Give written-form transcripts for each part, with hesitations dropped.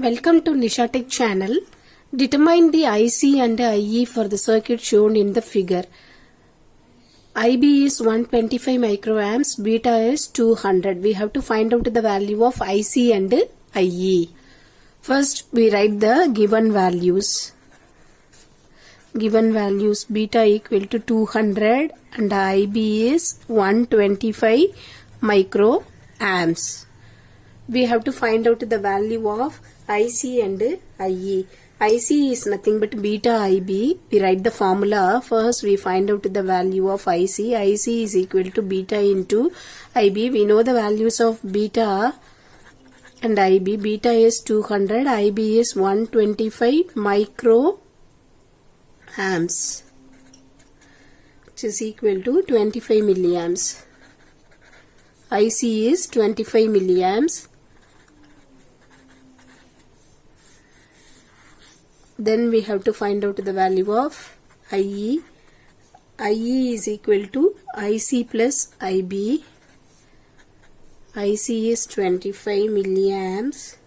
Welcome to Nisa Tech channel. Determine the IC and IE for the circuit shown in the figure. IB is 125 microamps, beta is 200. We have to find out the value of IC and IE. First we write the given values. Given values, beta equal to 200 and IB is 125 microamps. We have to find out the value of IC and IE. IC is nothing but beta IB. We write the formula. First we find out the value of IC. IC is equal to beta into IB. We know the values of beta and IB. Beta is 200. IB is 125 microamps, which is equal to 25 milliamps. IC is 25 milliamps. Then we have to find out the value of IE. IE is equal to IC plus IB. IC is 25 milliamps.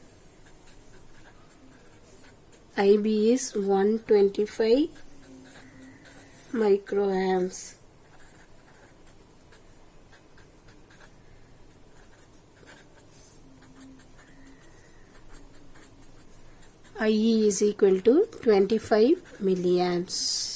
IB is 125 microamps. IE is equal to 25 milliamps.